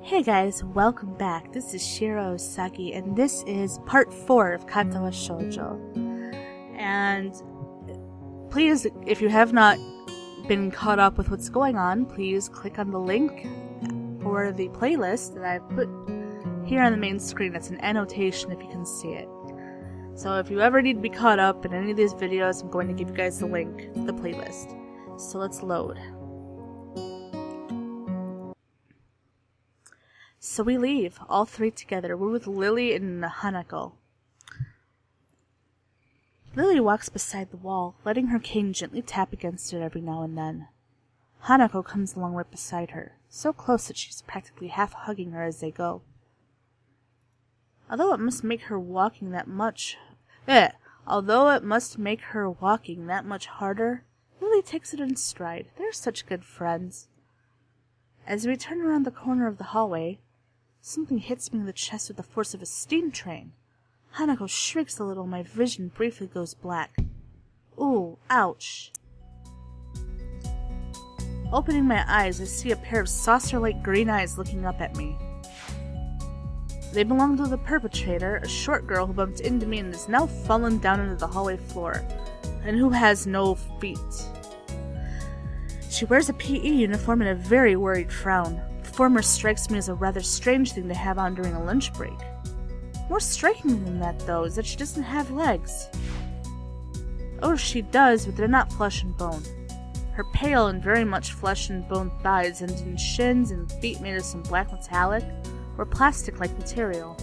Hey guys, welcome back. This is Shiro Saki, and this is part 4 of Katawa Shoujo. And please, if you have not been caught up with what's going on, please click on the link for the playlist that I've put here on the main screen. It's an annotation if you can see it. So if you ever need to be caught up in any of these videos, I'm going to give you guys the link to the playlist. So let's load. So we leave, all three together. We're with Lily and Hanako. Lily walks beside the wall, letting her cane gently tap against it every now and then. Hanako comes along right beside her, so close that she's practically half hugging her as they go. Although it must make her walking that much harder, Lily takes it in stride. They're such good friends. As we turn around the corner of the hallway, something hits me in the chest with the force of a steam train. Hanako shrieks a little, my vision briefly goes black. Ooh, ouch. Opening my eyes, I see a pair of saucer-like green eyes looking up at me. They belong to the perpetrator, a short girl who bumped into me and is now fallen down into the hallway floor, and who has no feet. She wears a PE uniform and a very worried frown. The former strikes me as a rather strange thing to have on during a lunch break. More striking than that, though, is that she doesn't have legs. Oh, she does, but they're not flesh and bone. Her pale and very much flesh and bone thighs end in shins and feet made of some black metallic or plastic-like material.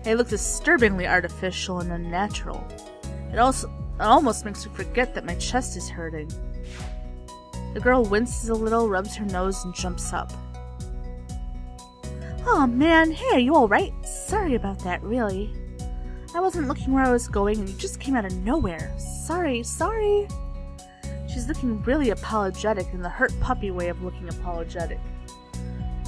They look disturbingly artificial and unnatural. It almost makes me forget that my chest is hurting. The girl winces a little, rubs her nose, and jumps up. Oh man, hey, are you alright? Sorry about that, really. I wasn't looking where I was going and you just came out of nowhere. Sorry. She's looking really apologetic in the hurt puppy way of looking apologetic.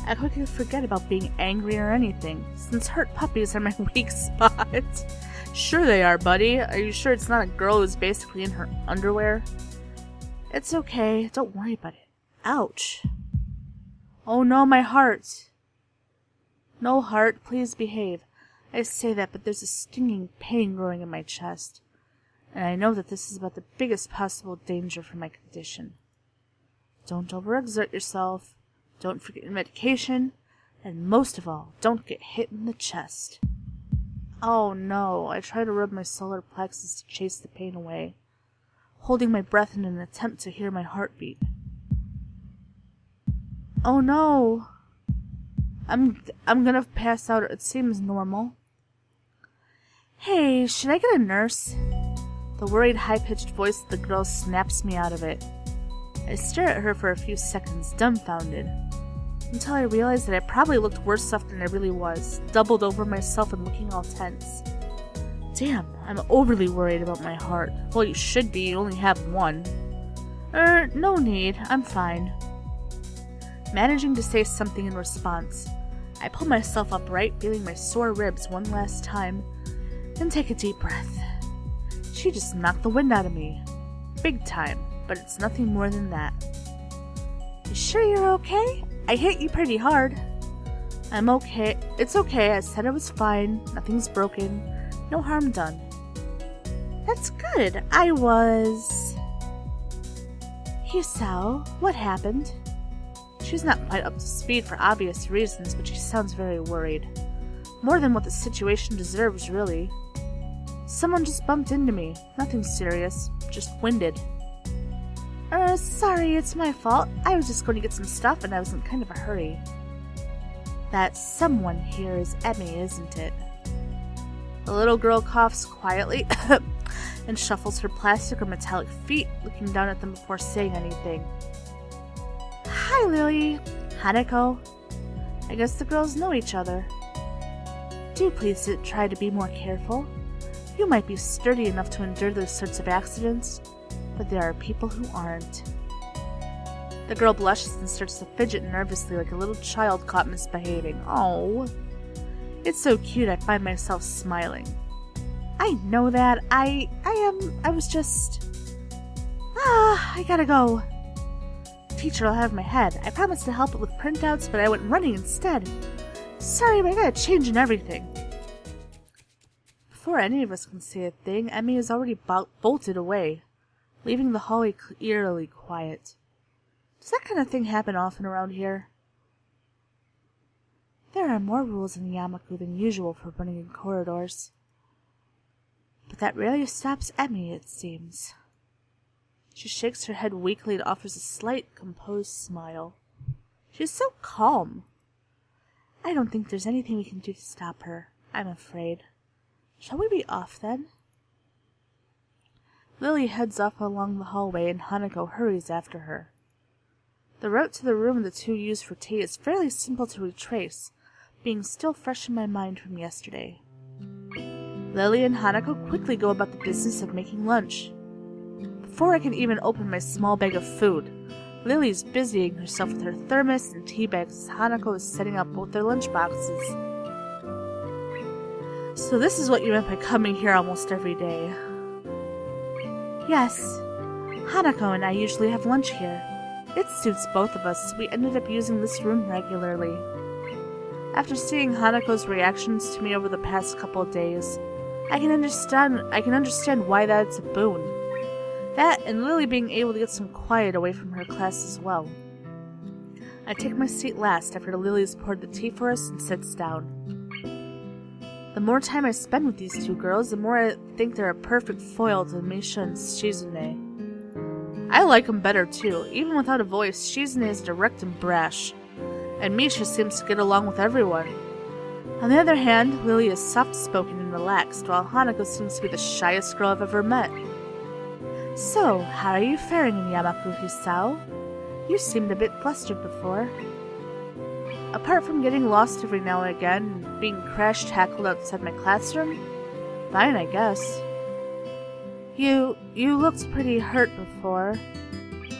I quickly forget about being angry or anything, since hurt puppies are my weak spot. Sure they are, buddy. Are you sure it's not a girl who's basically in her underwear? It's okay, don't worry about it. Ouch. Oh no, my heart. No, heart, please behave. I say that, but there's a stinging pain growing in my chest. And I know that this is about the biggest possible danger for my condition. Don't overexert yourself. Don't forget your medication. And most of all, don't get hit in the chest. Oh no, I try to rub my solar plexus to chase the pain away, holding my breath in an attempt to hear my heartbeat. Oh no! I'm gonna pass out. It seems normal. Hey, should I get a nurse? The worried, high-pitched voice of the girl snaps me out of it. I stare at her for a few seconds, dumbfounded, until I realize that I probably looked worse off than I really was, doubled over myself and looking all tense. Damn, I'm overly worried about my heart. Well, you should be, you only have one. No need, I'm fine. Managing to say something in response, I pull myself upright, feeling my sore ribs one last time, then take a deep breath. She just knocked the wind out of me. Big time, but it's nothing more than that. You sure you're okay? I hit you pretty hard. I'm okay. It's okay, I said I was fine. Nothing's broken. No harm done. That's good. Hisao, what happened? She's not quite up to speed for obvious reasons, but she sounds very worried. More than what the situation deserves, really. Someone just bumped into me. Nothing serious. Just winded. Sorry, it's my fault. I was just going to get some stuff and I was in kind of a hurry. That someone here is Emmy, isn't it? The little girl coughs quietly and shuffles her plastic or metallic feet, looking down at them before saying anything. Hi, Lily. Hanako. I guess the girls know each other. Do please try to be more careful. You might be sturdy enough to endure those sorts of accidents, but there are people who aren't. The girl blushes and starts to fidget nervously like a little child caught misbehaving. Oh. It's so cute I find myself smiling. I know that. I was just... I gotta go. teacher will have my head. I promised to help it with printouts, but I went running instead. Sorry, but I got a change in everything. Before any of us can say a thing, Emmy has already bolted away, leaving the hallway eerily quiet. Does that kind of thing happen often around here? There are more rules in Yamaku than usual for running in corridors. But that rarely stops Emmy, it seems. She shakes her head weakly and offers a slight, composed smile. She's so calm. I don't think there's anything we can do to stop her, I'm afraid. Shall we be off, then? Lily heads off along the hallway, and Hanako hurries after her. The route to the room the two use for tea is fairly simple to retrace, being still fresh in my mind from yesterday. Lily and Hanako quickly go about the business of making lunch. Before I can even open my small bag of food, Lily's busying herself with her thermos and tea bags as Hanako is setting up both their lunch boxes. So this is what you meant by coming here almost every day. Yes, Hanako and I usually have lunch here. It suits both of us, so we ended up using this room regularly. After seeing Hanako's reactions to me over the past couple of days, I can understand why that's a boon. That and Lily being able to get some quiet away from her class as well. I take my seat last after Lily's poured the tea for us and sits down. The more time I spend with these two girls, the more I think they're a perfect foil to Misha and Shizune. I like them better too. Even without a voice, Shizune is direct and brash, and Misha seems to get along with everyone. On the other hand, Lily is soft-spoken and relaxed, while Hanako seems to be the shyest girl I've ever met. So, how are you faring in Yamaku, Hisao? You seemed a bit flustered before. Apart from getting lost every now and again and being crash-tackled outside my classroom, fine, I guess. You looked pretty hurt before.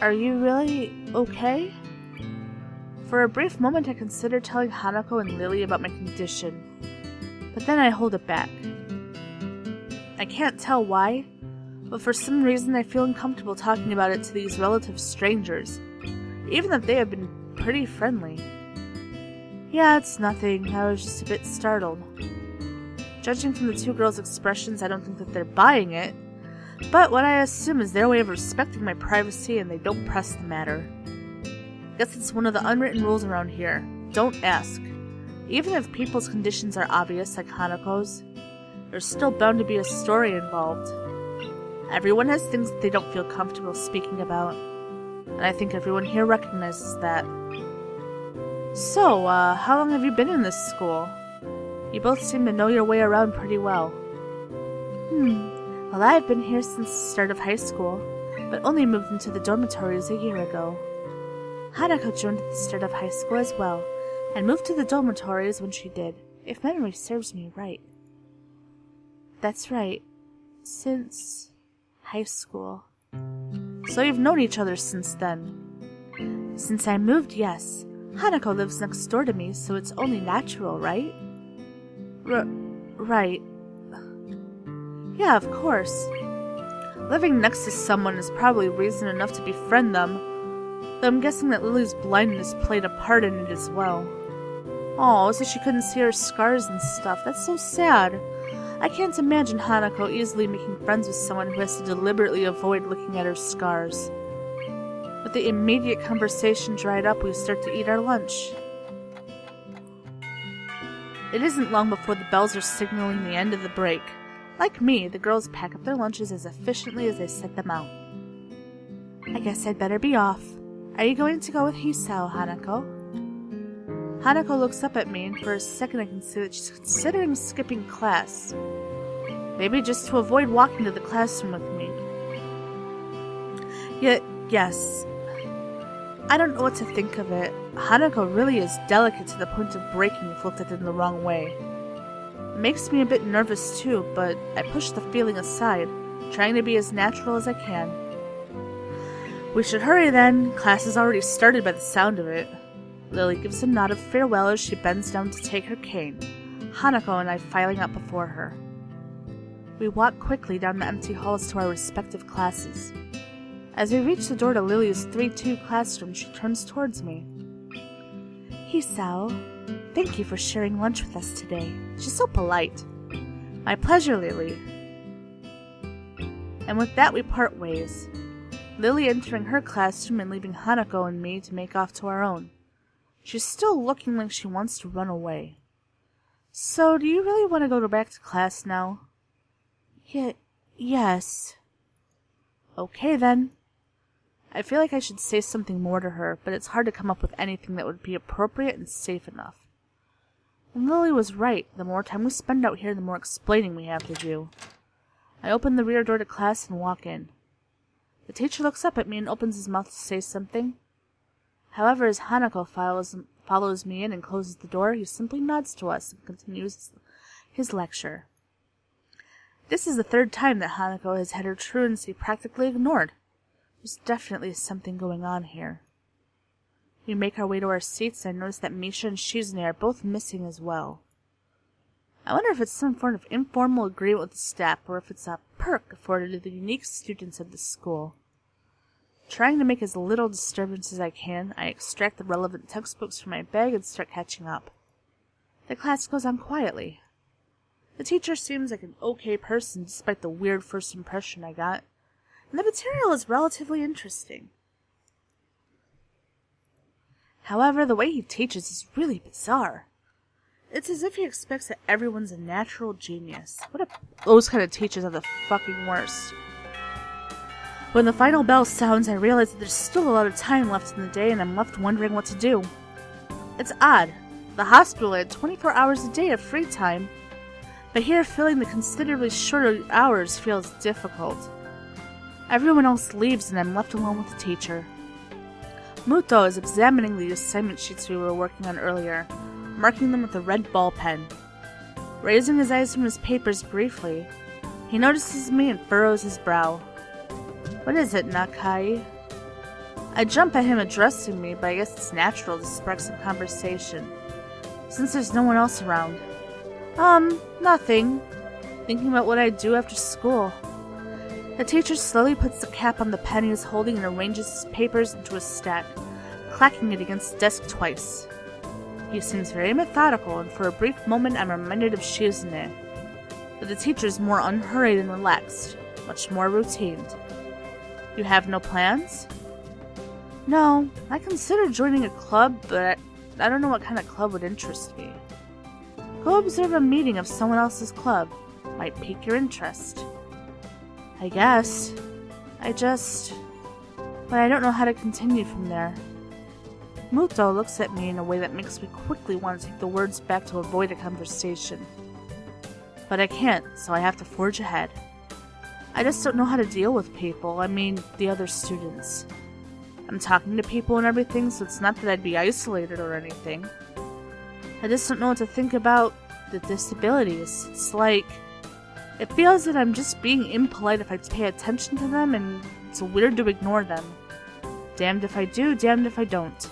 Are you really okay? For a brief moment I considered telling Hanako and Lily about my condition, but then I hold it back. I can't tell why, but for some reason I feel uncomfortable talking about it to these relative strangers, even if they have been pretty friendly. Yeah, it's nothing. I was just a bit startled. Judging from the two girls' expressions, I don't think that they're buying it, but what I assume is their way of respecting my privacy and they don't press the matter. Guess it's one of the unwritten rules around here. Don't ask. Even if people's conditions are obvious, like Hanako's, there's still bound to be a story involved. Everyone has things that they don't feel comfortable speaking about, and I think everyone here recognizes that. So, how long have you been in this school? You both seem to know your way around pretty well. Well, I've been here since the start of high school, but only moved into the dormitories a year ago. Hanako joined at the start of high school as well, and moved to the dormitories when she did, if memory serves me right. That's right. Since high school. So you've known each other since then. Since I moved, yes. Hanako lives next door to me, so it's only natural, right? Right. Yeah, of course. Living next to someone is probably reason enough to befriend them, though I'm guessing that Lily's blindness played a part in it as well. Oh, so she couldn't see her scars and stuff. That's so sad. I can't imagine Hanako easily making friends with someone who has to deliberately avoid looking at her scars. With the immediate conversation dried up, we start to eat our lunch. It isn't long before the bells are signaling the end of the break. Like me, the girls pack up their lunches as efficiently as they set them out. I guess I'd better be off. Are you going to go with Hisao, Hanako? Hanako looks up at me, and for a second I can see that she's considering skipping class. Maybe just to avoid walking to the classroom with me. Yes. I don't know what to think of it. Hanako really is delicate to the point of breaking if looked at in the wrong way. It makes me a bit nervous too, but I push the feeling aside, trying to be as natural as I can. We should hurry then. Class has already started by the sound of it. Lily gives a nod of farewell as she bends down to take her cane, Hanako and I filing up before her. We walk quickly down the empty halls to our respective classes. As we reach the door to Lily's 3-2 classroom, she turns towards me. Hisao, thank you for sharing lunch with us today. She's so polite. My pleasure, Lily. And with that, we part ways. Lily entering her classroom and leaving Hanako and me to make off to our own. She's still looking like she wants to run away. So, do you really want to go back to class now? Yes. Okay, then. I feel like I should say something more to her, but it's hard to come up with anything that would be appropriate and safe enough. And Lily was right. The more time we spend out here, the more explaining we have to do. I open the rear door to class and walk in. The teacher looks up at me and opens his mouth to say something. However, as Hanako follows me in and closes the door, he simply nods to us and continues his lecture. This is the third time that Hanako has had her truancy practically ignored. There's definitely something going on here. We make our way to our seats, and I notice that Misha and Shizune are both missing as well. I wonder if it's some form of informal agreement with the staff, or if it's a perk afforded to the unique students of the school. Trying to make as little disturbance as I can, I extract the relevant textbooks from my bag and start catching up. The class goes on quietly. The teacher seems like an okay person despite the weird first impression I got, and the material is relatively interesting. However, the way he teaches is really bizarre. It's as if he expects that everyone's a natural genius. Those kind of teachers are the fucking worst. When the final bell sounds, I realize that there's still a lot of time left in the day, and I'm left wondering what to do. It's odd. The hospital had 24 hours a day of free time, but here filling the considerably shorter hours feels difficult. Everyone else leaves, and I'm left alone with the teacher. Mutou is examining the assignment sheets we were working on earlier, marking them with a red ball pen. Raising his eyes from his papers briefly, he notices me and furrows his brow. What is it, Nakai? I jump at him addressing me, but I guess it's natural to spark some conversation, since there's no one else around. Nothing. Thinking about what I'd do after school. The teacher slowly puts the cap on the pen he is holding and arranges his papers into a stack, clacking it against the desk twice. He seems very methodical, and for a brief moment I'm reminded of Shizune. But the teacher is more unhurried and relaxed, much more routine. You have no plans? No, I considered joining a club, but I don't know what kind of club would interest me. Go observe a meeting of someone else's club. Might pique your interest. I guess. But I don't know how to continue from there. Mutou looks at me in a way that makes me quickly want to take the words back to avoid a conversation. But I can't, so I have to forge ahead. I just don't know how to deal with people, the other students. I'm talking to people and everything, so it's not that I'd be isolated or anything. I just don't know what to think about the disabilities. It feels that I'm just being impolite if I pay attention to them, and it's weird to ignore them. Damned if I do, damned if I don't.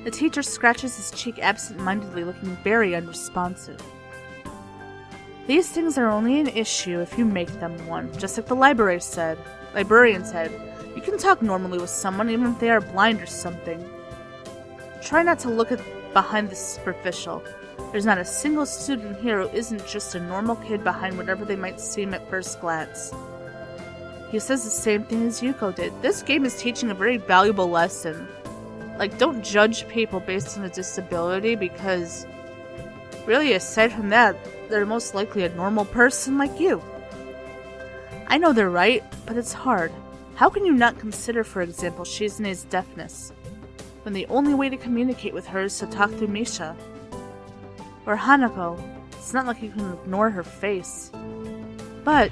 The teacher scratches his cheek absent-mindedly, looking very unresponsive. These things are only an issue if you make them one, just like the librarian said. You can talk normally with someone even if they are blind or something. Try not to look behind the superficial. There's not a single student here who isn't just a normal kid behind whatever they might seem at first glance. He says the same thing as Yuko did. This game is teaching a very valuable lesson. Don't judge people based on a disability, because really, aside from that, they're most likely a normal person like you. I know they're right, but it's hard. How can you not consider, for example, Shizune's deafness, when the only way to communicate with her is to talk through Misha? Or Hanako, it's not like you can ignore her face. But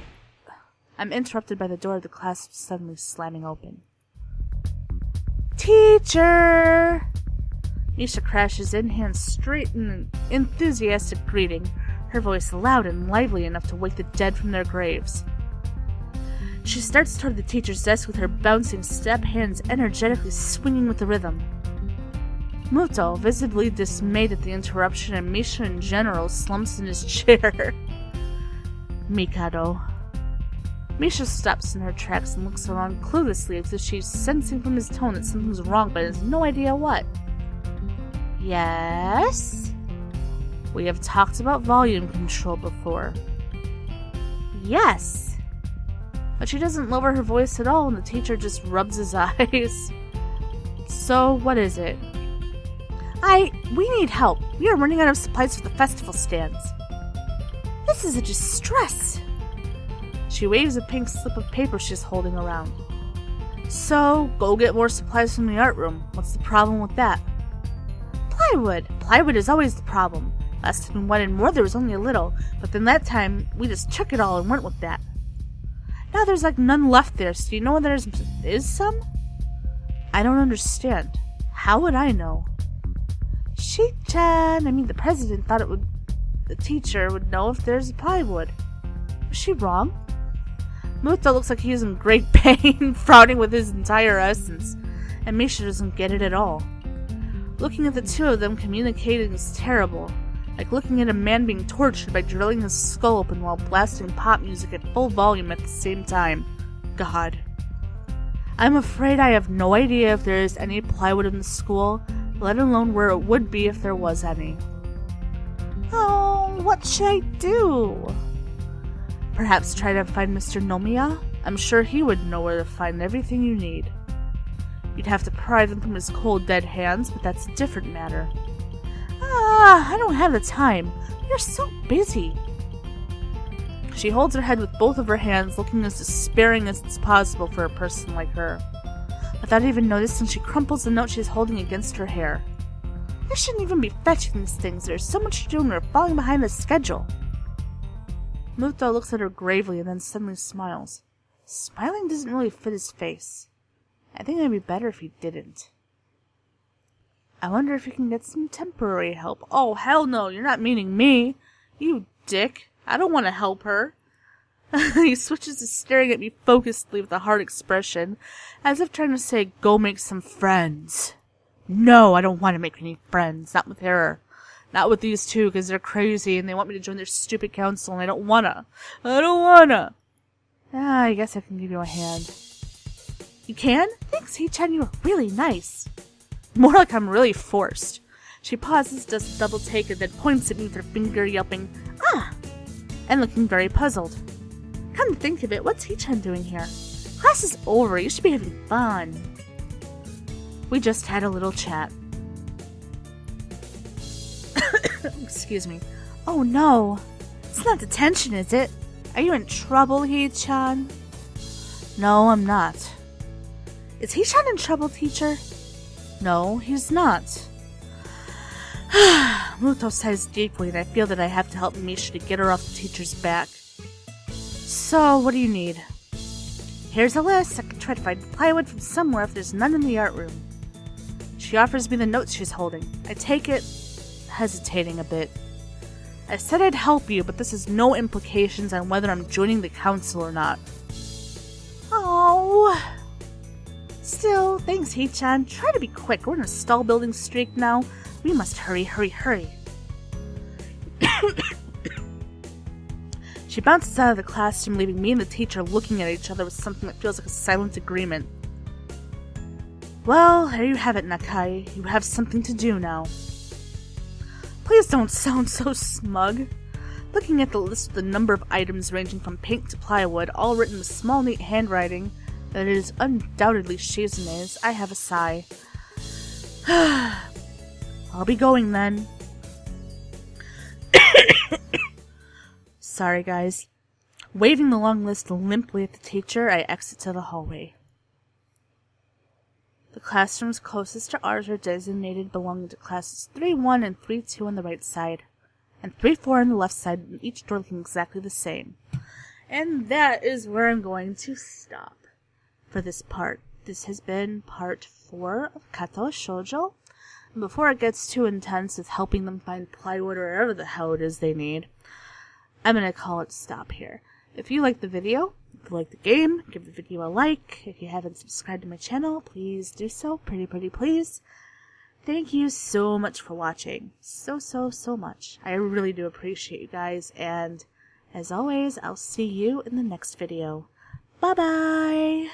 I'm interrupted by the door of the class suddenly slamming open. Teacher! Misha crashes in, hands straight in an enthusiastic greeting, her voice loud and lively enough to wake the dead from their graves. She starts toward the teacher's desk with her bouncing step, hands energetically swinging with the rhythm. Mutou, visibly dismayed at the interruption, and Misha in general, slumps in his chair. Mikado. Misha stops in her tracks and looks around cluelessly as if she's sensing from his tone that something's wrong but has no idea what. Yes? We have talked about volume control before. Yes. But she doesn't lower her voice at all and the teacher just rubs his eyes. So, what is it? We need help. We are running out of supplies for the festival stands. This is a distress. She waves a pink slip of paper she's holding around. So, go get more supplies from the art room. What's the problem with that? Plywood. Plywood is always the problem. Last time we wanted more, there was only a little, but then that time, we just took it all and went with that. Now there's like none left there, so you know there is some? I don't understand. How would I know? She-chan, the president thought the teacher would know if there's plywood. Was she wrong? Mutou looks like he's in great pain, frowning with his entire essence, and Misha doesn't get it at all. Looking at the two of them communicating is terrible, like looking at a man being tortured by drilling his skull open while blasting pop music at full volume at the same time. God. I'm afraid I have no idea if there is any plywood in the school, let alone where it would be if there was any. Oh, what should I do? Perhaps try to find Mr. Nomiya? I'm sure he would know where to find everything you need. You'd have to pry them from his cold, dead hands, but that's a different matter. I don't have the time. You're so busy. She holds her head with both of her hands, looking as despairing as it's possible for a person like her. Without even noticing, she crumples the note she's holding against her hair. I shouldn't even be fetching these things. There's so much to do and we're falling behind the schedule. Mutou looks at her gravely and then suddenly smiles. Smiling doesn't really fit his face. I think it'd be better if he didn't. I wonder if you can get some temporary help. Oh, hell no, you're not meaning me. You dick. I don't want to help her. He switches to staring at me focusedly with a hard expression, as if trying to say, go make some friends. No, I don't want to make any friends. Not with her. Not with these two, because they're crazy and they want me to join their stupid council, and I don't wanna. I guess I can give you a hand. You can? Thanks, Hee-chan, you were really nice. More like I'm really forced. She pauses, does a double take, and then points at me with her finger, yelping, ah! And looking very puzzled. Come to think of it, what's Hee-chan doing here? Class is over, you should be having fun. We just had a little chat. Excuse me. Oh no. It's not detention, is it? Are you in trouble, Hee-chan? No, I'm not. Is Hee-chan in trouble, teacher? No, he's not. Mutou sighs deeply, and I feel that I have to help Misha to get her off the teacher's back. So, what do you need? Here's a list. I can try to find plywood from somewhere if there's none in the art room. She offers me the notes she's holding. I take it, hesitating a bit. I said I'd help you, but this has no implications on whether I'm joining the council or not. Oh. Still, thanks, Hee-chan. Try to be quick. We're in a stall building streak now. We must hurry, hurry, hurry. She bounces out of the classroom, leaving me and the teacher looking at each other with something that feels like a silent agreement. Well, there you have it, Nakai. You have something to do now. Please don't sound so smug. Looking at the list with the number of items ranging from paint to plywood, all written with small, neat handwriting that it is undoubtedly Shizune's, I have a sigh. I'll be going then. Sorry, guys. Waving the long list limply at the teacher, I exit to the hallway. The classrooms closest to ours are designated belonging to classes 3-1 and 3-2 on the right side, and 3-4 on the left side, and each door looking exactly the same. And that is where I'm going to stop for this part. This has been part 4 of Katawa Shoujo. And before it gets too intense with helping them find plywood or whatever the hell it is they need, I'm going to call it stop here. If you like the video, if you like the game, give the video a like. If you haven't subscribed to my channel, please do so. Pretty please. Thank you so much for watching. So much. I really do appreciate you guys. And as always, I'll see you in the next video. Bye-bye!